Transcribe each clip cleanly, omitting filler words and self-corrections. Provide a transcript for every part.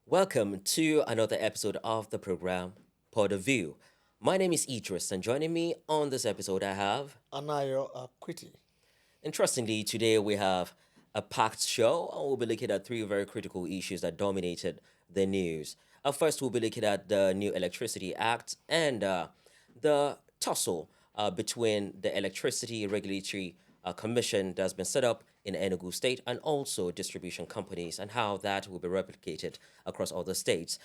Welcome to another episode of the program, Pod of View. My name is Idris, and joining me on this episode, I have, Anayo Akwiti. interestingly, today we have a packed show, and we'll be looking at three very critical issues that dominated the news. First, we'll be looking at the new Electricity Act and the tussle between the Electricity Regulatory Commission that's been set up in Enugu State and also distribution companies and how that will be replicated across other states.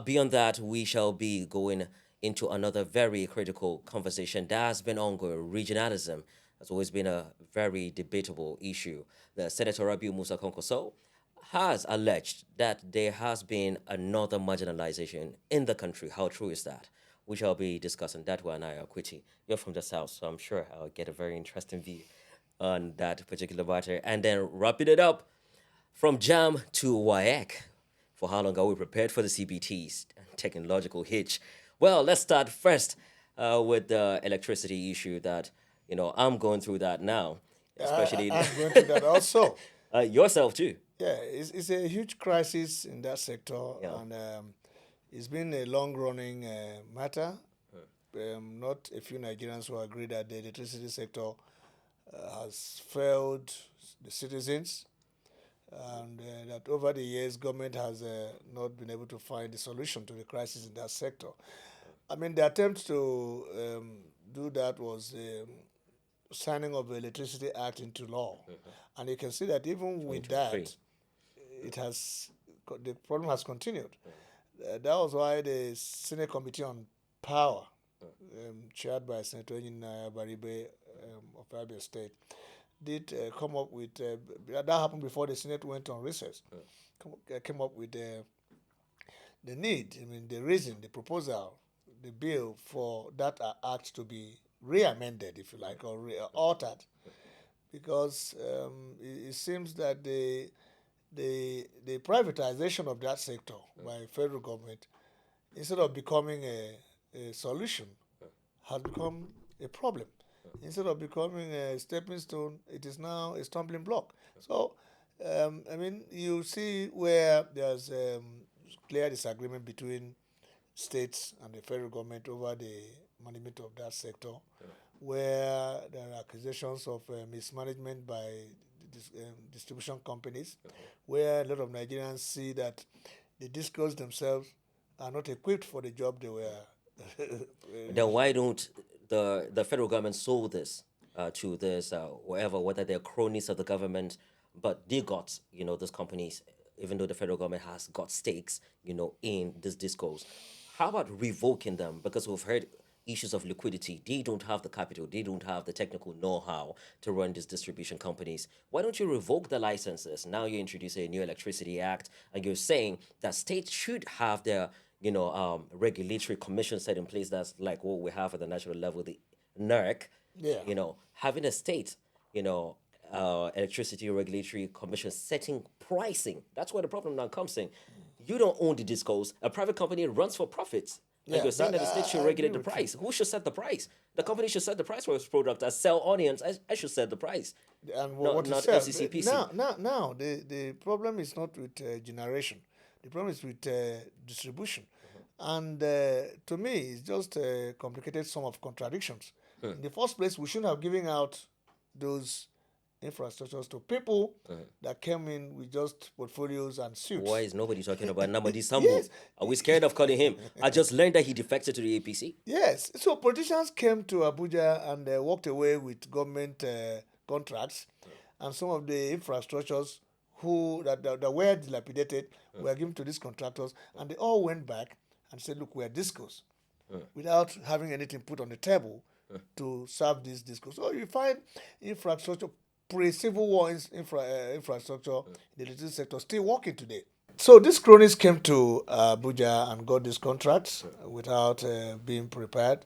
Beyond that, we shall be going into another very critical conversation that has been ongoing. Regionalism has always been a very debatable issue. The Senator Rabiu Musa Konkoso has alleged that there has been another marginalization in the country. How true is that? We shall be discussing that one. I Quitty. You're from the south, so I'm sure I'll get a very interesting view on that particular matter. And then wrapping it up from Jam to WAEC. For how long are we prepared for the CBTs? Technological hitch. Well, let's start first with the electricity issue that, I'm going through that now, especially I'm going to that also. yourself too. Yeah, it's a huge crisis in that sector, Yeah. and it's been a long-running matter. Not a few Nigerians who agree that the electricity sector has failed the citizens, and that over the years, government has not been able to find a solution to the crisis in that sector. I mean, the attempt to do that was signing of the Electricity Act into law. And you can see that even with 2023. that, it has the problem has continued. That was why the Senate Committee on Power, chaired by Senator Enyinnaya Baribe of Abia State, did come up with that happened before the Senate went on recess. Came up with the need, I mean, the reason, the proposal, the bill for that act to be re-amended, if you like, or altered, because it seems that the privatization of that sector by federal government, instead of becoming a solution, has become a problem. Instead of becoming a stepping stone, it is now a stumbling block. So, I mean, you see where there's clear disagreement between states and the federal government over the management of that sector, where there are accusations of mismanagement by distribution companies, where a lot of Nigerians see that the discos themselves are not equipped for the job they were. Then why don't the federal government sold this to this whatever, whether they're cronies of the government, but they got those companies, even though the federal government has got stakes in this discourse. How about revoking them? Because we've heard issues of liquidity. They don't have the capital. They don't have the technical know-how to run these distribution companies. Why don't you revoke the licenses? Now you introduce a new electricity act, and you're saying that states should have their regulatory commission set in place. That's like what we have at the national level, the NERC. Yeah. Having a state, electricity regulatory commission setting pricing. That's where the problem now comes in. You don't own the discos. A private company runs for profits. And Yeah, you're saying that the state should I agree regulate the with you. price. Who should set the price? The company should set the price for its product. As sell audience, I should set the price. And Not what you not said FCCPC. now the problem is not with generation. The problem is with distribution, and to me, it's just a complicated sum of contradictions. In the first place, we shouldn't have given out those infrastructures to people that came in with just portfolios and Why suits. is nobody talking about Namadi Sambo? Yes, Are we scared of calling him? I just learned that he defected to the APC. yes. So politicians came to Abuja and walked away with government contracts, and some of the infrastructures that were dilapidated were given to these contractors, and they all went back and said, "Look, we are discos," without having anything put on the table to serve these discos. So you find infrastructure pre-Civil War infrastructure in the electricity sector still working today. So these cronies came to Abuja and got these contracts without being prepared.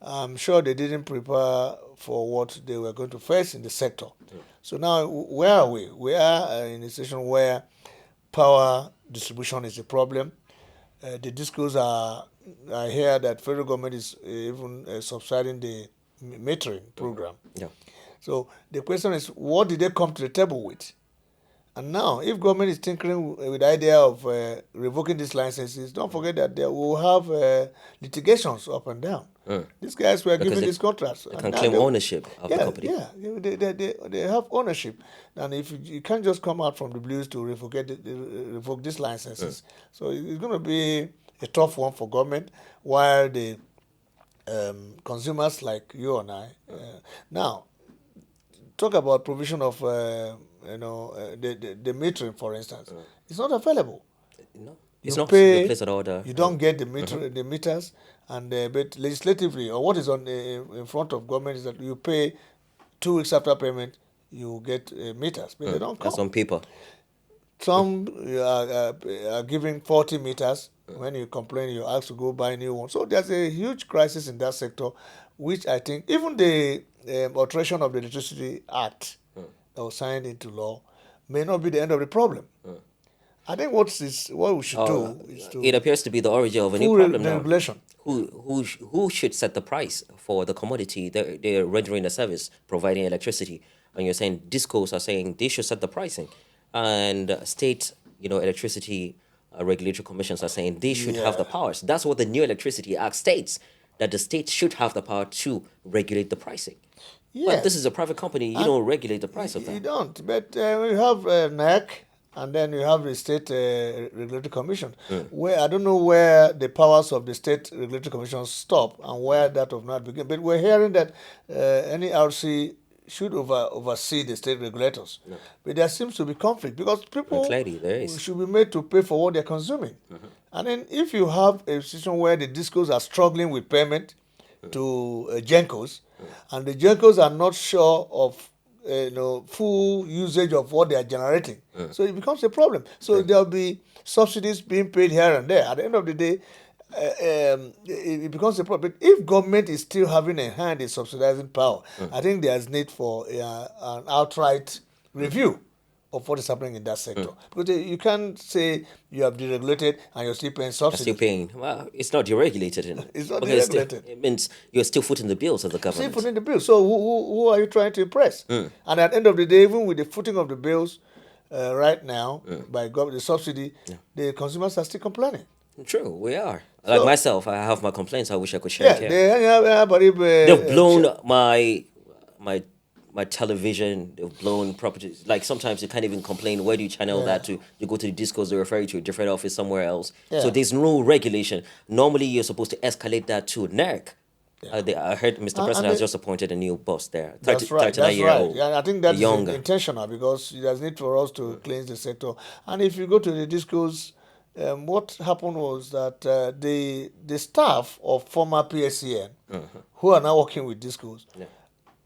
I'm sure they didn't prepare for what they were going to face in the sector. So now, where are we? We are in a situation where power distribution is a problem. The discos are, I hear that federal government is even subsidizing the metering program. Yeah. So the question is, what did they come to the table with? And now, if government is tinkering with the idea of revoking these licenses, don't forget that they will have litigations up and down. These guys were Because given these contracts, they and can now claim ownership of the yeah, company. yeah, they have ownership, and if you can't just come out from the blues to revoke these licenses, so it's going to be a tough one for government, while the consumers like you and I. Now, talk about provision of the metering, for instance. It's not available. No, it's You not. You pay, place an order. you don't get the meters, and but legislatively, or what is on in front of government is that you pay 2 weeks after payment, you get meters, but they don't That's come. on paper. Some are giving 40 meters. When you complain, you're asked to go buy new one. So there's a huge crisis in that sector, which I think even the alteration of the Electricity Act that was signed into law may not be the end of the problem. I think what we should do is It to appears to be the origin of a new full problem now. regulation. Who should set the price for the commodity they're rendering a service, providing electricity? And you're saying discos are saying they should set the pricing, and state, electricity regulatory commissions are saying they should have the Yeah. powers. That's what the new Electricity Act states, that the state should have the power to regulate the pricing. But this Yes. is a private company. You And don't regulate the price of you that. don't. But you have NEC, and then you have the State Regulatory Commission, where I don't know where the powers of the State Regulatory Commission stop and where that of not begin. But we're hearing that NERC should oversee the state regulators. But there seems to be conflict because people Clearly, there is. should be made to pay for what they're consuming. And then if you have a situation where the discos are struggling with payment to Gencos, and the Gencos are not sure of full usage of what they are generating, so it becomes a problem. So there'll be subsidies being paid here and there. At the end of the day, it becomes a problem. But if government is still having a hand in subsidizing power, I think there's need for an outright review of what is happening in that sector. Because you can't say you have deregulated and you're still paying You're subsidies. still paying. Well, it's not deregulated. It's not Okay, deregulated. it means you're still footing the bills of the Still government. footing the bill. So who are you trying to impress? And at the end of the day, even with the footing of the bills right now by the subsidy, the consumers are still complaining. True, we are. Like So myself, I have my complaints. I wish I could share yeah, it here. They've they blown my television. They've blown properties. Like sometimes you can't even complain. Where do you channel that to? You go to the discos. They refer you to a different office somewhere else. So Yeah. there's no regulation. Normally, you're supposed to escalate that to NERC. I heard Mr. and President they, has just appointed a new boss there. that's right. 39 That's year right. old, Yeah, I think that is younger. intentional because there's need for us to cleanse the sector. And if you go to the discos, what happened was that the staff of former PSCN who are now working with discos,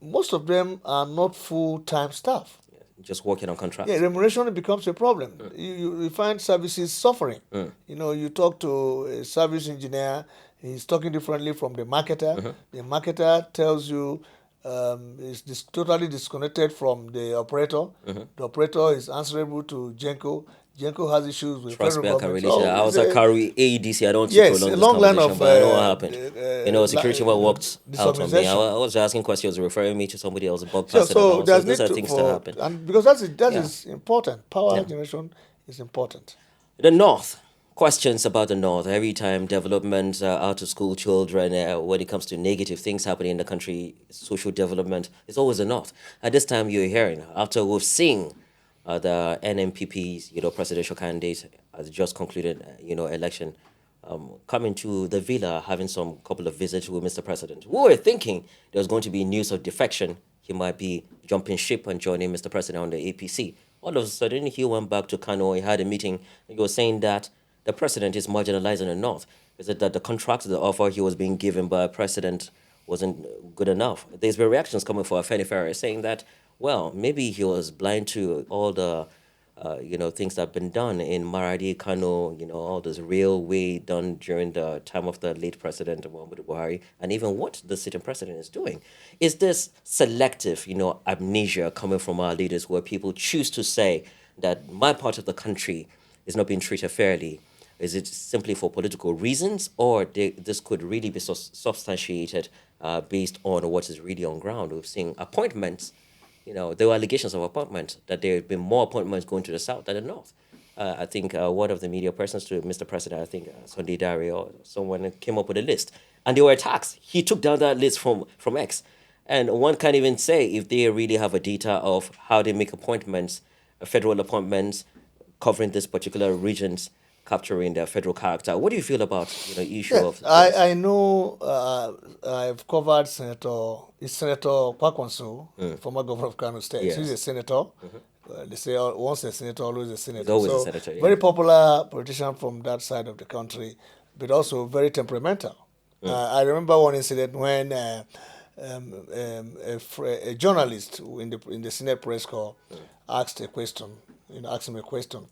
most of them are not full-time staff. Just working on contracts. Yeah, remuneration becomes a problem. You find services suffering. You talk to a service engineer, he's talking differently from the marketer. The marketer tells you is totally disconnected from the operator. The operator is answerable to Genco. Genco has issues with Trust me, federal I can government. relate to that. I was at Kari AEDC. I don't want to Yes, prolong a this long line conversation, of but I know what happened. Security man walked out on me. I disorganization. was asking questions, referring me to somebody else, bug So, passing it on. So there's those need are to things that for happen. and because that Yeah. is important. Power Yeah. generation is important. The North. Questions about the North. Every time development, out of school children, when it comes to negative things happening in the country, social development, it's always the North. At this time, you're hearing, after we've seen the NMPP's, presidential candidate has just concluded, election, coming to the villa, having some couple of visits with Mr. President. We were thinking there was going to be news of defection. He might be jumping ship and joining Mr. President on the APC. All of a sudden, he went back to Kano. He had a meeting. He was saying that the president is marginalizing the North. Is it that the contract, the offer he was being given by a president wasn't good enough? There's been reactions coming for Afeni Ferry saying that, well, maybe he was blind to all the things that have been done in Maradi, Kano, all this railway done during the time of the late president Muhammadu Buhari, and even what the sitting president is doing. Is this selective, amnesia coming from our leaders where people choose to say that my part of the country is not being treated fairly? Is it simply for political reasons, or this could really be substantiated based on what is really on ground? We've seen appointments there were allegations of appointments, that there had been more appointments going to the south than the north. I think one of the media persons to Mr. President, I think Sunday Dario, someone came up with a list, and they were attacks. He took down that list from X, and one can't even say if they really have a data of how they make appointments, federal appointments, covering this particular regions, capturing their federal character. What do you feel about issue of this? I know I've covered Senator Kwakwanso, former governor of Kano State. He's Yes. a senator. They say once a senator, always a senator. He's always a So senator, yeah. very popular politician from that side of the country, but also very temperamental. I remember one incident when a journalist in the Senate press corps asked a question, asked him a question,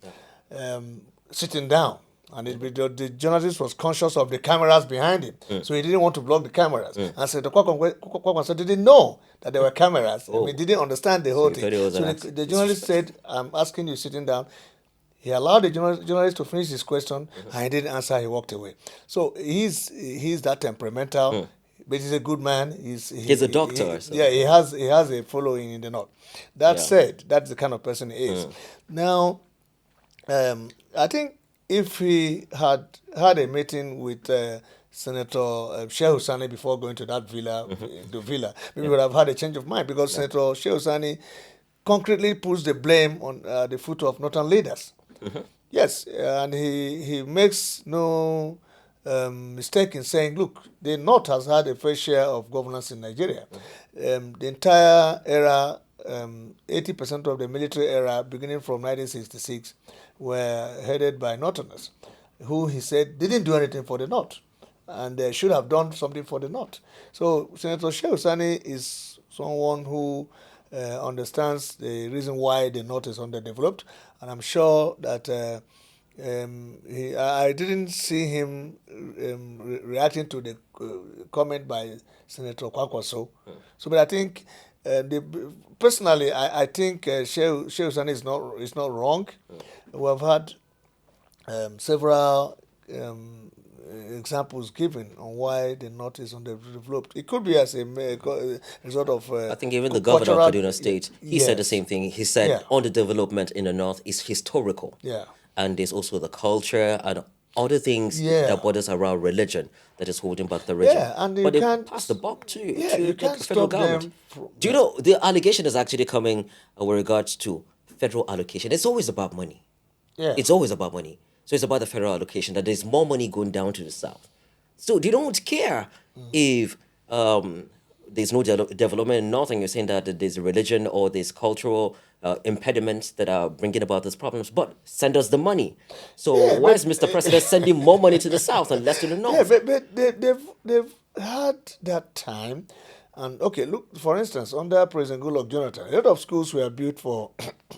sitting down. And the journalist was conscious of the cameras behind him, so he didn't want to block the cameras. And so the Kwakwanso didn't know that there were cameras. I mean, didn't understand the whole he thing. thought it was So an the journalist said, "I'm asking you sitting down." He allowed the journalist to finish his question, and he didn't answer. He walked away. So he's that temperamental, but he's a good man. He's a doctor or something. Yeah, he has a following in the north. That said, that's the kind of person he is. Now, I think if he had a meeting with Senator Shehu Sani before going to that villa, maybe would have had a change of mind, because Senator Shehu Sani concretely puts the blame on the foot of northern leaders. Yes, and he makes no mistake in saying, look, the North has had a fair share of governance in Nigeria. The entire era, 80% of the military era, beginning from 1966, were headed by Northerners, who he said didn't do anything for the North, and they should have done something for the North. So Senator Shehu Sani is someone who understands the reason why the North is underdeveloped, and I'm sure that I didn't see him reacting to the comment by Senator Kwakwanso. So, but I think personally, I think Shehu Sani is not wrong. We have had several examples given on why the North is underdeveloped. It could be as a result of. I think even the governor of Kaduna State, he said the same thing. He said Yeah. underdevelopment in the north is historical. Yeah. And there's also the culture and other things Yeah. that borders around religion that is holding back the region. Yeah, and you but they can't- pass the buck to Yeah, you the can't federal stop them government. from- Do you know the allegation is actually coming with regards to federal allocation? It's always about money. Yeah. It's always about money. So it's about the federal allocation, that there's more money going down to the south. So they don't care if there's no development in north, and you're saying that there's religion or there's cultural impediments that are bringing about these problems, but send us the money. So why is Mr. President sending more money to the south and less to the north? Yeah, but they've had that time, and okay, look, for instance, under President Goodluck Jonathan, a lot of schools were built for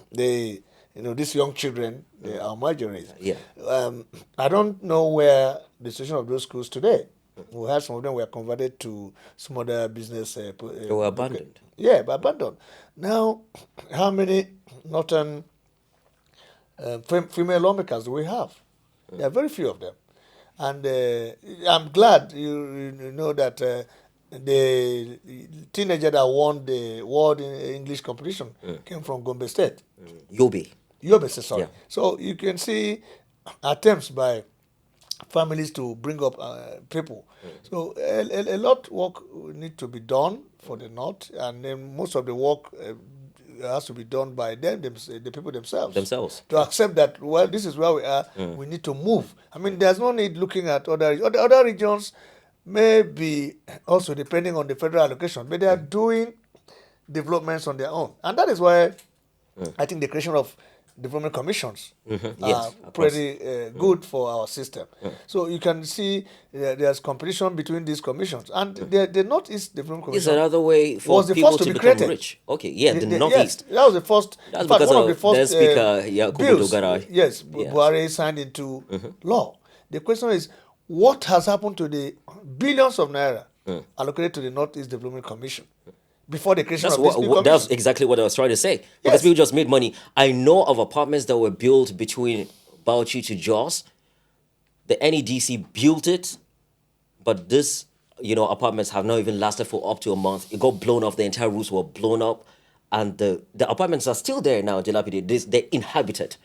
these young children, the Almajiris. Yeah. I don't know where the situation of those schools today. We had some of them were converted to some other business. They were abandoned. Yeah, but abandoned. Now, how many northern female lawmakers do we have? There are very few of them. And I'm glad you know that the teenager that won the World English competition came from Gombe State. Yobe. Yobe, sorry. Yeah. So you can see attempts by families to bring up people. So a lot of work need to be done for the North, and then most of the work has to be done by them, the people themselves. To accept that, well, this is where we are, we need to move. I mean, there's no need looking at other regions, may be also depending on the federal allocation, but they are doing developments on their own. And that is why I think the creation of development commissions Yes, are pretty good for our system. So you can see there's competition between these commissions. And the Northeast Development It's Commission another way for was the people first to to be become created. rich. Okay, yeah, the Yes, Northeast. that was the first. That's in fact, because one of the of first their speaker, Yakubu bills, Dogara. yes, Yes. Buhari signed into law. The question is, what has happened to the billions of naira allocated to the Northeast Development Commission before the creation of this new commission? That's exactly what I was trying to say. Because Yes. people just made money. I know of apartments that were built between Bauchi to Jos. The NEDC built it, but this, apartments have not even lasted for up to a month. It got blown off. The entire roofs were blown up. and the apartments are still there now, dilapidated. They're inhabited,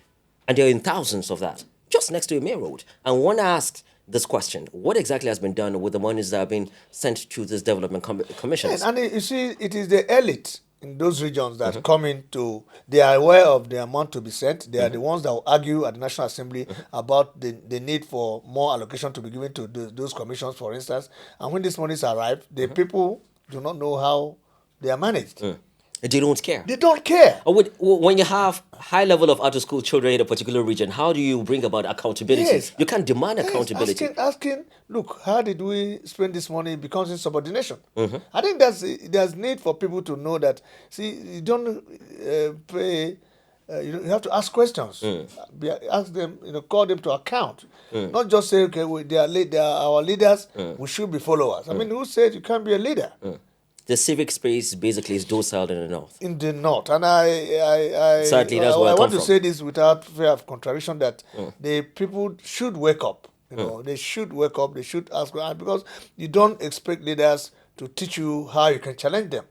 and there are in thousands of that just next to a main road. And one asks this question: what exactly has been done with the monies that have been sent to these development commissions? And you see, it is the elite in those regions that come into, they are aware of the amount to be sent. They are the ones that will argue at the National Assembly about the need for more allocation to be given to those commissions, for instance. And when these monies arrive, the people do not know how they are managed. They don't care. They don't care. When you have high level of out of school children in a particular region, how do you bring about accountability? Yes. You can't demand Yes, accountability. asking, look, how did we spend this money becomes insubordination. I think there's need for people to know that. See, you don't pay. You have to ask questions. Ask them. Call them to account. Not just say, okay, they are our leaders. We should be followers. I mean, who said you can't be a leader? The civic space basically is docile in the north. In the north, and I Sadly, that's where I I come want to from. say this without fear of contradiction, that the people should wake up. They should wake up. They should ask, because you don't expect leaders to teach you how you can challenge them.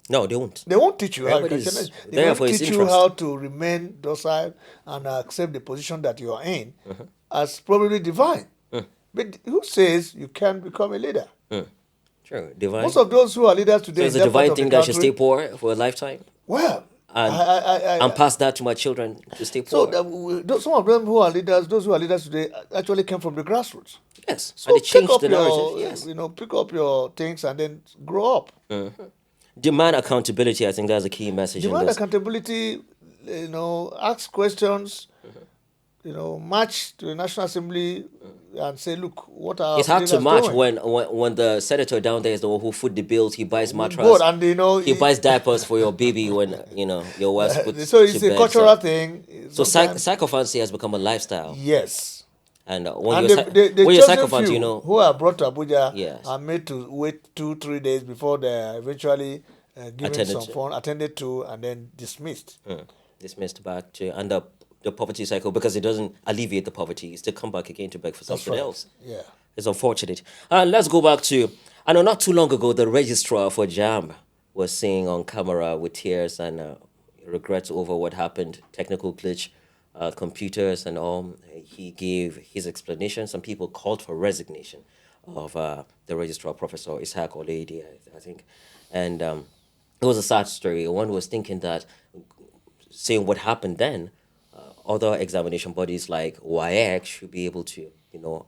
No, they won't. They won't teach you how you can Everybody's challenge. They there won't for his teach you interest. how to remain docile and accept the position that you are in as probably divine. But who says you can become a leader? Sure, divine. Most of those who are leaders So today it's in a that part divine of the thing that I should stay country, poor for a lifetime well, and and pass that to my children to stay so poor. some of them who are leaders, those who are leaders today, actually came from the grassroots. Yes, So and they pick changed up the narrative. your, Yes, pick up your things and then grow up. demand accountability. I think that's a key message in Demand this. accountability. Ask questions. March to the National Assembly and say, look, what are It's our hard to leaders match doing? when the senator down there is the one who foot the bills. He buys Good, mattress. and He buys diapers for your baby when your wife's put so to it's a bed. cultural thing. So Sometimes, sycophancy has become a lifestyle, yes. and And the when you're chosen sycophant, few who are brought to Abuja yes, are made to wait 2-3 days before they are eventually given attended some to, fund, attended to, and then dismissed. dismissed back to and the poverty cycle because it doesn't alleviate the poverty. You still come back again to beg for That's something right. else. Yeah. It's unfortunate. Let's go back to, I know not too long ago, the registrar for JAM was saying on camera with tears and regrets over what happened, technical glitch, computers and all. He gave his explanation. Some people called for resignation of the registrar, Professor Ishaq Oledi, I think. And it was a sad story. One was thinking that, saying what happened then, other examination bodies like WAEC should be able to,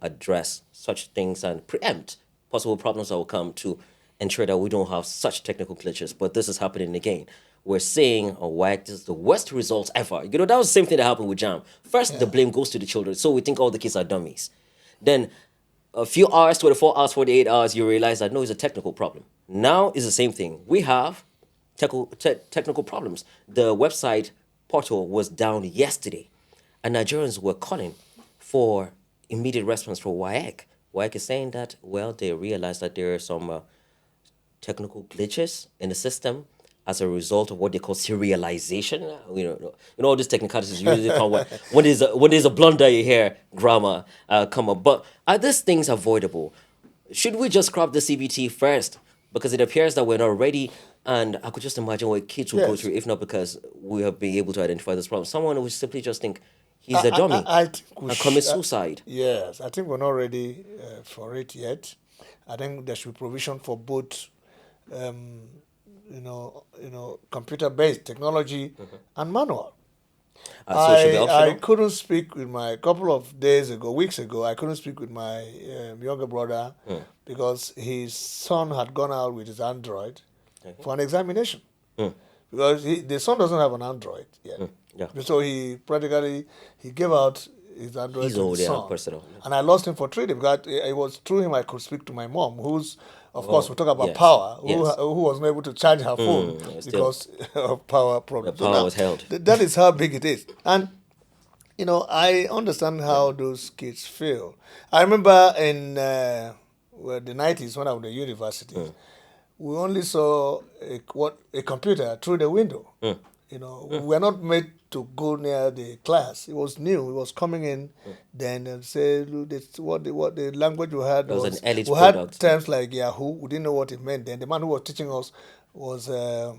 address such things and preempt possible problems that will come to ensure that we don't have such technical glitches. But this is happening again. We're saying WAEC, this is the worst results ever. That was the same thing that happened with JAM. First, the blame goes to the children, so we think all the kids are dummies. Then a few hours, 24 hours, 48 hours, you realize that no, it's a technical problem. Now it's the same thing. We have technical problems. The website portal was down yesterday, and Nigerians were calling for immediate response from WAEC. WAEC is saying that, well, they realized that there are some technical glitches in the system as a result of what they call serialization. All these technicalities usually come when there's a blunder you hear grammar come up. But are these things avoidable? Should we just scrap the CBT first? Because it appears that we're not ready, and I could just imagine what kids will go Yes. through if not because we have been able to identify this problem. Someone would simply just think he's a dummy I think we and commit sh- suicide. yes, I think we're not ready for it yet. I think there should be provision for both, um, computer-based technology and manual. So it should be I optional. couldn't speak with my couple of weeks ago. I couldn't speak with my younger brother because his son had gone out with his Android for an examination. Because the son doesn't have an Android yet. Yeah. So he gave out his Android He's to over the there son. personal. And I lost him for 3 days because it was through him I could speak to my mom, who's, of course, we talk about yes, power, who, yes. who was not able to charge her phone still, because of power problems. the power was held. That is how big it is. And I understand how those kids feel. I remember in the 90s when I was in the university, we only saw a computer through the window. We were not made to go near the class. It was new. It was coming in. Then and say, look, this, what the language we had It was an elite we had product. terms like Yahoo. We didn't know what it meant. Then the man who was teaching us was a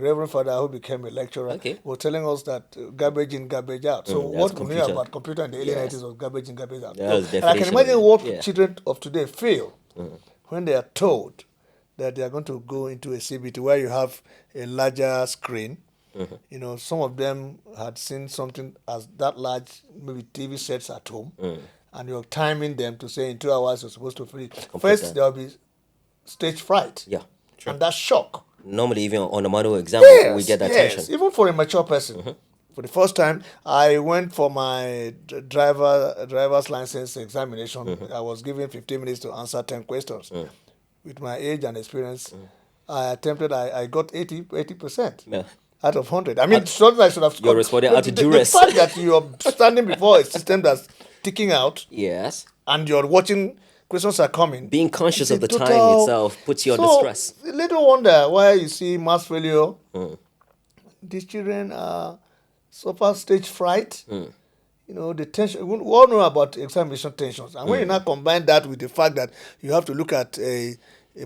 reverend father who became a lecturer. Okay. Was telling us that garbage in, garbage out. So That's what we knew computer. about computer in the early Yes. 90s was garbage in, garbage out. That was So, and I can definition of imagine it. what Yeah. children of today feel when they are told that they are going to go into a CBT where you have a larger screen. You know, some of them had seen something as that large, maybe TV sets at home, and you're timing them to say in 2 hours you're supposed to finish. First, that. there will be stage fright. Yeah. True. And that shock. Normally, even on a manual exam, we get that yes, tension. even for a mature person. For the first time, I went for my driver's license examination. I was given 15 minutes to answer 10 questions. With my age and experience, I got 80%. Yeah. Out of 100. I mean, something I should have scored. You're responding But out of the duress. fact that you're standing before a system that's ticking out Yes. and you're watching questions are coming. Being conscious it's of a the time total- itself puts you under So, stress. little wonder why you see mass failure. These children suffer stage fright. You know, the tension. We all know about examination tensions. And when you now combine that with the fact that you have to look at a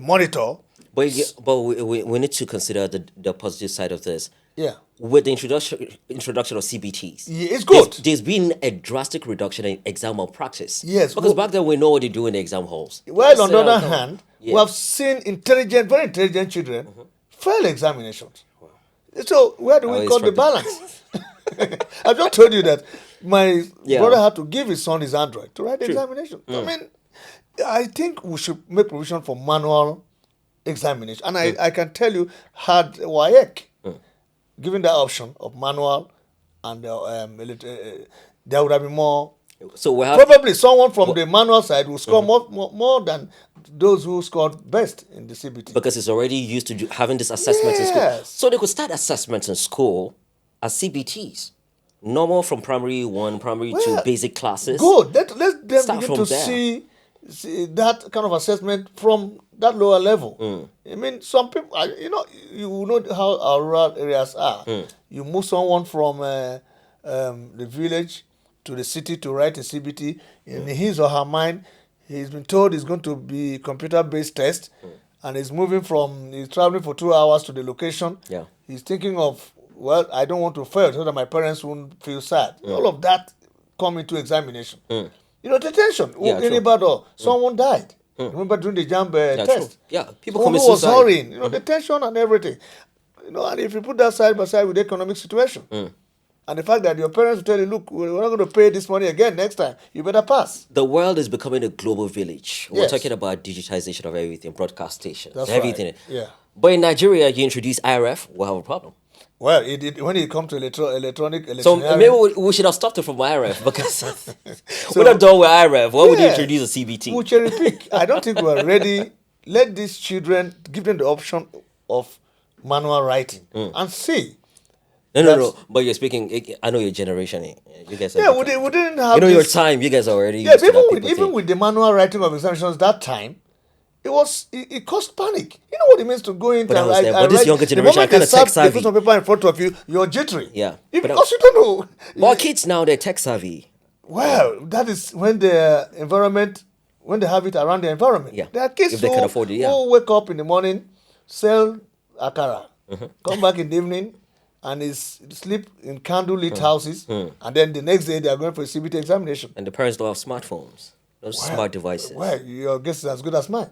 monitor. But we need to consider the positive side of this. Yeah. With the introduction of CBTs, Yeah, it's good. There's been a drastic reduction in exam malpractice. Yes, because back then we know what they do in the exam halls. Well, on the So, other hand, yeah. we have seen very intelligent children fail examinations. So where do How we is cut the structured? balance? I just told you that my Yeah. brother had to give his son his Android to write the examination. I mean, I think we should make provision for manual examination. And I can tell you, had WAEC given the option of manual and there would have been more. So we have Probably someone from the manual side will score more than those who scored best in the CBT. because it's already used to having this assessment in school. Yes. So they could start assessments in school as CBTs. Normal from primary 1, primary 2, Well, basic classes. Good. Let them Start begin from to there. see that kind of assessment from that lower level. I mean, some people, you know how our rural areas are. You move someone from the village to the city to write a CBT. In his or her mind, he's been told it's going to be computer-based test, and he's traveling for 2 hours to the location. Yeah. He's thinking of, well, I don't want to fail so that my parents won't feel sad. All of that come into examination. You know, the tension. Yeah, In true. Ibadan, someone died. Remember during the JAMB Yeah, test? true. Yeah, people Someone commit who was suicide. hurrying. You know, the tension and everything. You know, and if you put that side by side with the economic situation, and the fact that your parents will tell you, look, we're not going to pay this money again next time, you better pass. The world is becoming a global village. We're Yes. talking about digitization of everything, broadcast stations, That's everything. right. Yeah. But in Nigeria, you introduce IRF, we'll have a problem. Well, when it comes to electronic So electioneering, maybe we should have stopped it from IRF because we're not done with IRF. Why would you Yes. introduce a CBT? we'll cherry pick. I don't think we're ready. Let these children, give them the option of manual writing and see. No. That's- But you're speaking. I know your generation. You guys. Are Yeah, different. we didn't have You know your this- time. You guys are already. Yeah, used to that even people thing. with the manual writing of examinations that time, it caused panic. You know what it means to go in But that and was write. there. But this younger generation are the moment they kinda slap tech savvy. the question paper in front of you, you're jittery. Yeah. Because you don't know. But kids now, they're tech savvy. Well, that is when they have it around the environment. Yeah. There are kids If they can afford it, yeah. who wake up in the morning, sell akara, Mm-hmm. come back in the evening, and sleep in candlelit Mm. houses, and then the next day they are going for a CBT examination. And the parents don't have smartphones. Those smart devices. Well, your guess is as good as mine.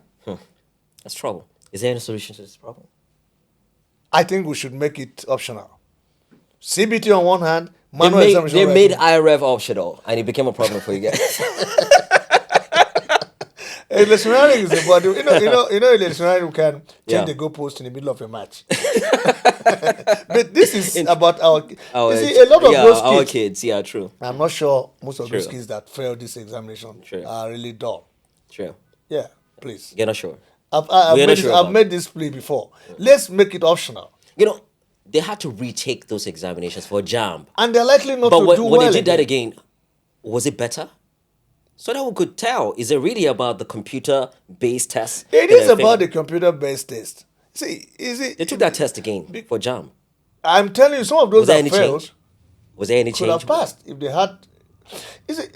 That's trouble. Is there any solution to this problem? I think we should make it optional. CBT on one hand, They manual made, examination they on the made other. IRF optional, and it became a problem for you guys. Electioneering is about electioneering can change Yeah. the goalpost in the middle of a match. But this is about our. Our, You see, a lot of those our kids. kids. Yeah, true. I'm not sure most of those True. kids that fail this examination True. are really dull. True. Yeah, please. You're not sure. I've made this plea before. Let's make it optional, You know, they had to retake those examinations for JAMB. and they're likely not But to when, do when well they did that again. again, was it better? So that we could tell, is it really about the computer-based test? It that is they're about failing? the computer-based test. See, They took that test again for JAMB. I'm telling you, some of those Was there that any failed change? Was there any could change? have passed if they had.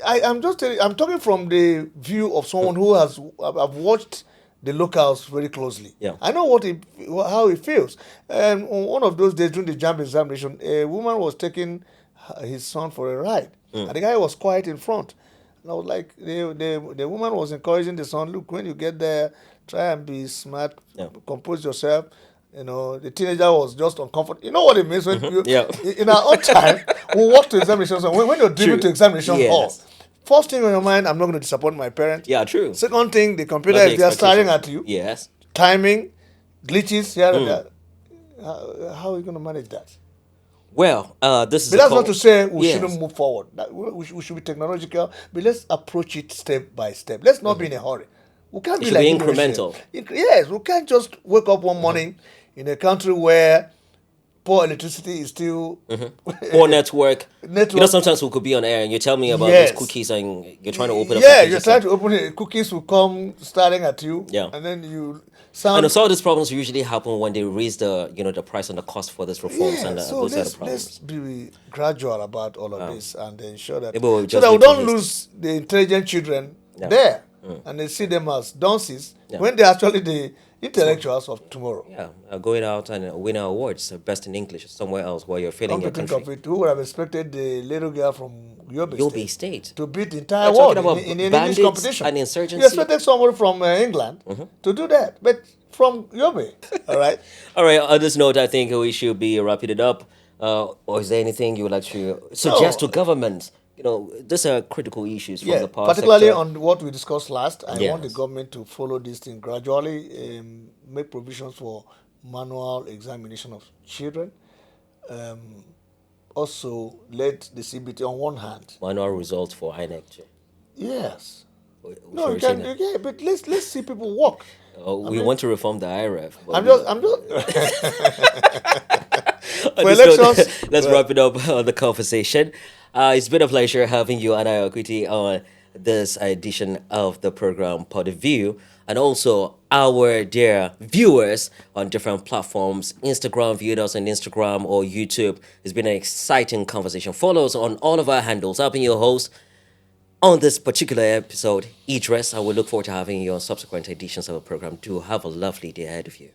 I'm just telling you, I'm talking from the view of someone who I've watched the locals very closely. Yeah. I know how it feels. And on one of those days during the JAMB examination, a woman was taking his son for a ride, and the guy was quiet in front. And I was like, the woman was encouraging the son, look, when you get there, try and be smart, compose yourself. You know, the teenager was just uncomfortable. You know what it means when you, Yeah. in our own time, we walk to examinations. When you're driven to examination hall, Yes. first thing on your mind, I'm not going to disappoint my parent. Yeah, true. Second thing, the computer Not the is there staring expectations. at you. Yes. Timing, glitches here and there. How are you going to manage that? Well, this is But a that's call. not to say we Yes. shouldn't move forward. We should be technological, but let's approach it step by step. Let's not be in a hurry. We can't It be should like be Indonesia. incremental. Yes, we can't just wake up one morning in a country where poor electricity is still Or network. Network. You know, sometimes we could be on air and you tell me about Yes. those cookies and you're trying to open up. Yeah, the you're pages trying and- to open it. Cookies will come staring at you. Yeah. And then you And sound. so all these problems usually happen when they raise the price and the cost for these reforms Yeah, and so those are the let's problems. be gradual about all of this and ensure that Maybe we'll so just that we wait for don't this. lose the intelligent children Yeah. there and they see them as dunces Yeah. when they're actually the intellectuals of tomorrow. Yeah, going out and winning awards, best in English somewhere else while you're failing Come your to think country. of it, who would have expected the little girl from Yobe Yobe State State. to beat the entire We're world talking about in an English bandits competition? and You insurgency. expected someone from England to do that, but from Yobe, all right? All right, on this note, I think we should be wrapping it up. Or is there anything you would like to suggest to governments? You know, these are critical issues from Yeah, the power particularly sector. on what we discussed last. I want the Yes. government to follow this thing gradually, make provisions for manual examination of children. Also, let the CBT on one hand. Manual results for INEC. Yes. We- No, you sorry, can. Yeah, but let's see people work. we want to reform the IRF. but I'm we- just. On For this note, elections, let's wrap it up on the conversation. It's been a pleasure having you, Anna Okuti, on this edition of the program Pod of View, and also our dear viewers on different platforms. Instagram, viewed us on Instagram or YouTube. It's been an exciting conversation. Follow us on all of our handles. I've been your host on this particular episode, Idris. I will look forward to having you on subsequent editions of the program. Do have a lovely day ahead of you.